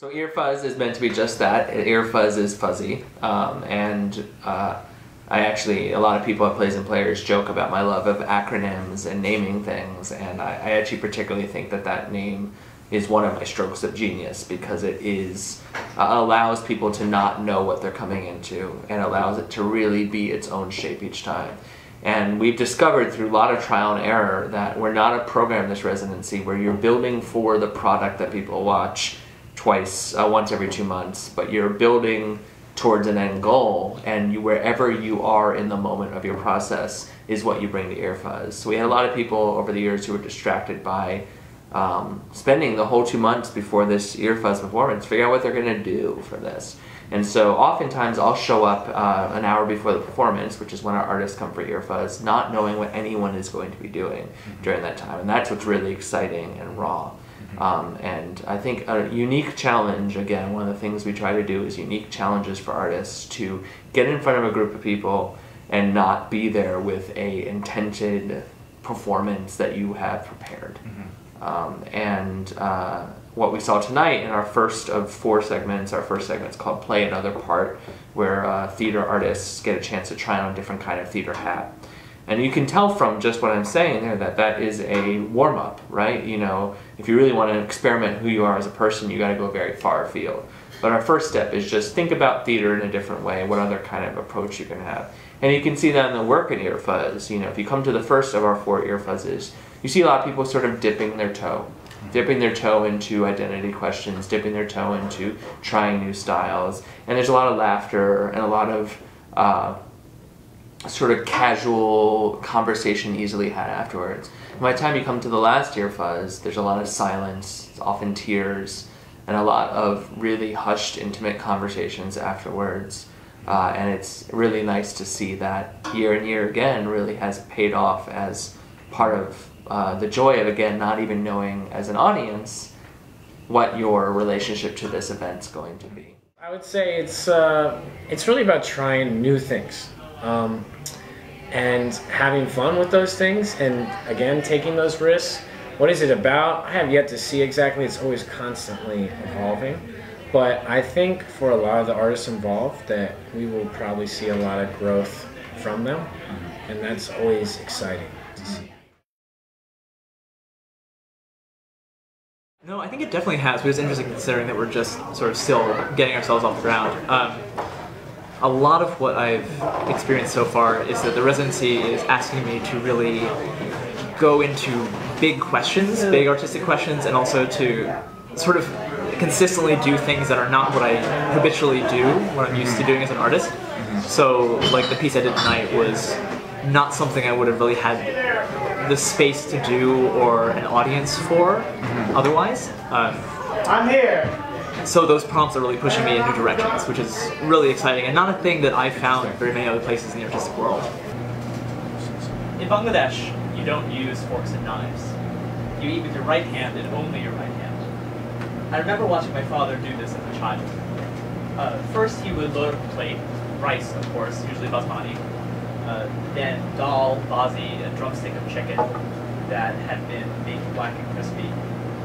So EAR Fuzz is meant to be just that. EAR Fuzz is fuzzy, a lot of people at Plays&Players joke about my love of acronyms and naming things, and I actually particularly think that that name is one of my strokes of genius, because it allows people to not know what they're coming into and allows it to really be its own shape each time. And we've discovered through a lot of trial and error that we're not a program, this residency, where you're building for the product that people watch once every 2 months, but you're building towards an end goal, and wherever you are in the moment of your process is what you bring to EAR Fuzz. So we had a lot of people over the years who were distracted by spending the whole 2 months before this EAR Fuzz performance, figure out what they're going to do for this. And so oftentimes I'll show up an hour before the performance, which is when our artists come for EAR Fuzz, not knowing what anyone is going to be doing during that time. And that's what's really exciting and raw. And I think a unique challenge, again, one of the things we try to do is unique challenges for artists to get in front of a group of people and not be there with a intended performance that you have prepared. What we saw tonight in our first of 4 segments, our first segment's called Play Another Part, where theater artists get a chance to try on a different kind of theater hat. And you can tell from just what I'm saying there that that is a warm-up, right? You know, if you really want to experiment who you are as a person, you got to go very far afield. But our first step is just think about theater in a different way, what other kind of approach you can have. And you can see that in the work in EAR Fuzz. You know, if you come to the first of our 4 EAR Fuzzes, you see a lot of people sort of dipping their toe into identity questions, dipping their toe into trying new styles. And there's a lot of laughter and a lot of sort of casual conversation easily had afterwards. By the time you come to the last EAR Fuzz, there's a lot of silence, often tears, and a lot of really hushed, intimate conversations afterwards. And it's really nice to see that year and year again really has paid off as part of the joy of, again, not even knowing as an audience what your relationship to this event's going to be. I would say it's really about trying new things. And having fun with those things, and again, taking those risks. What is it about? I have yet to see exactly. It's always constantly evolving. But I think for a lot of the artists involved that we will probably see a lot of growth from them. And that's always exciting to see. No, I think it definitely has, but it's interesting considering that we're just sort of still getting ourselves off the ground. A lot of what I've experienced so far is that the residency is asking me to really go into big questions, big artistic questions, and also to sort of consistently do things that are not what I habitually do, what I'm used to doing as an artist. So, like, the piece I did tonight was not something I would have really had the space to do or an audience for otherwise. I'm here! So those prompts are really pushing me in new directions, which is really exciting, and not a thing that I've found very many other places in the artistic world. In Bangladesh, you don't use forks and knives. You eat with your right hand and only your right hand. I remember watching my father do this as a child. First he would load up a plate, rice of course, usually basmati, then dal, bazi, a drumstick of chicken that had been baked black and crispy,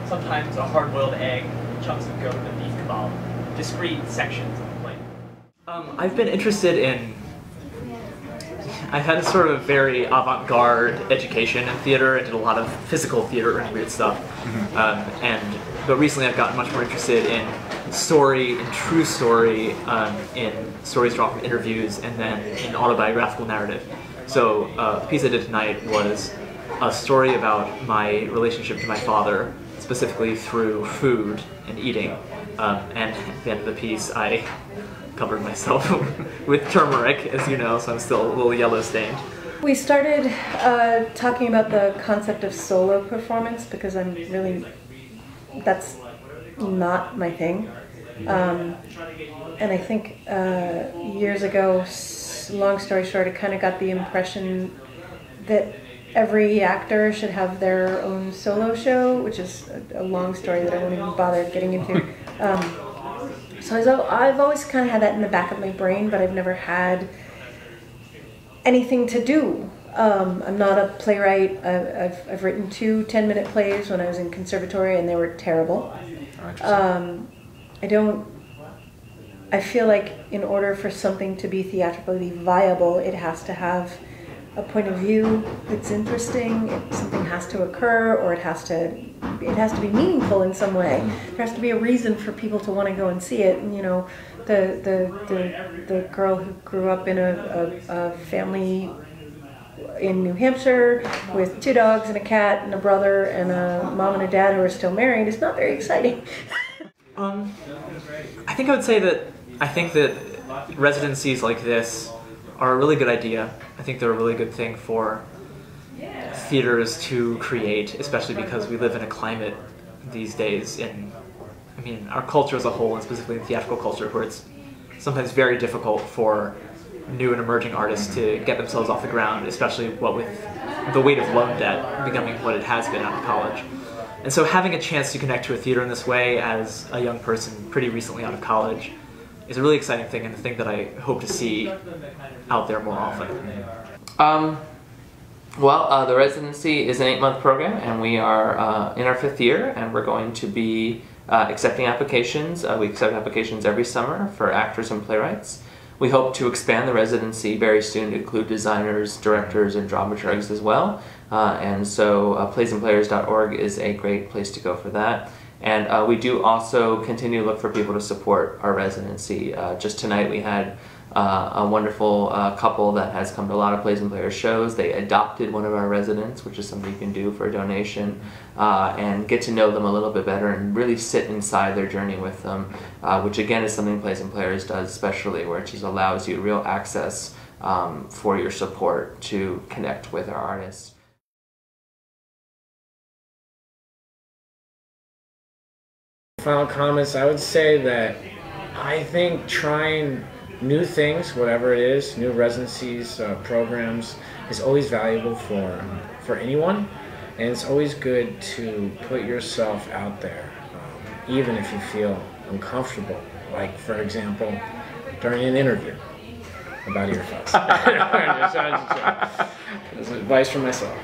sometimes a hard-boiled egg, chunks of goat and beef kebab, discrete sections of the plate. I've been interested in... I've had a sort of very avant-garde education in theater and did a lot of physical theater and weird stuff. But recently I've gotten much more interested in story, in true story, in stories drawn from interviews, and then in autobiographical narrative. So the piece I did tonight was a story about my relationship to my father, specifically through food and eating. And at the end of the piece, I covered myself with turmeric, as you know, so I'm still a little yellow stained. We started talking about the concept of solo performance because that's not my thing. And I think years ago, long story short, I kind of got the impression that every actor should have their own solo show, which is a long story that I won't even bother getting into. So I've always kind of had that in the back of my brain, but I've never had anything to do. I'm not a playwright. I've written 2 10-minute plays when I was in conservatory, and they were terrible. I feel like in order for something to be theatrically viable, it has to have a point of view that's interesting. Something has to occur, or it has to be meaningful in some way. There has to be a reason for people to want to go and see it. And, you know, the girl who grew up in a family in New Hampshire with 2 dogs and a cat and a brother and a mom and a dad who are still married is not very exciting. I think I would say that I think that residencies like this are a really good idea. I think they're a really good thing for theaters to create, especially because we live in a climate these days our culture as a whole, and specifically in theatrical culture, where it's sometimes very difficult for new and emerging artists to get themselves off the ground, especially what with the weight of loan debt becoming what it has been out of college. And so having a chance to connect to a theater in this way as a young person pretty recently out of college is a really exciting thing, and a thing that I hope to see out there more often. The residency is an 8-month program, and we are in our 5th year, and we're going to be accepting applications. We accept applications every summer for actors and playwrights. We hope to expand the residency very soon to include designers, directors, and dramaturgs as well. And so Plays&Players.org is a great place to go for that. And we do also continue to look for people to support our residency. Just tonight we had a wonderful couple that has come to a lot of Plays and Players shows. They adopted one of our residents, which is something you can do for a donation, and get to know them a little bit better and really sit inside their journey with them, which again is something Plays and Players does especially, where it just allows you real access for your support to connect with our artists. Final comments, I would say that I think trying new things, whatever it is, new residencies, programs, is always valuable for anyone, and it's always good to put yourself out there, even if you feel uncomfortable. Like, for example, during an interview about Earfuzz. That's advice from myself.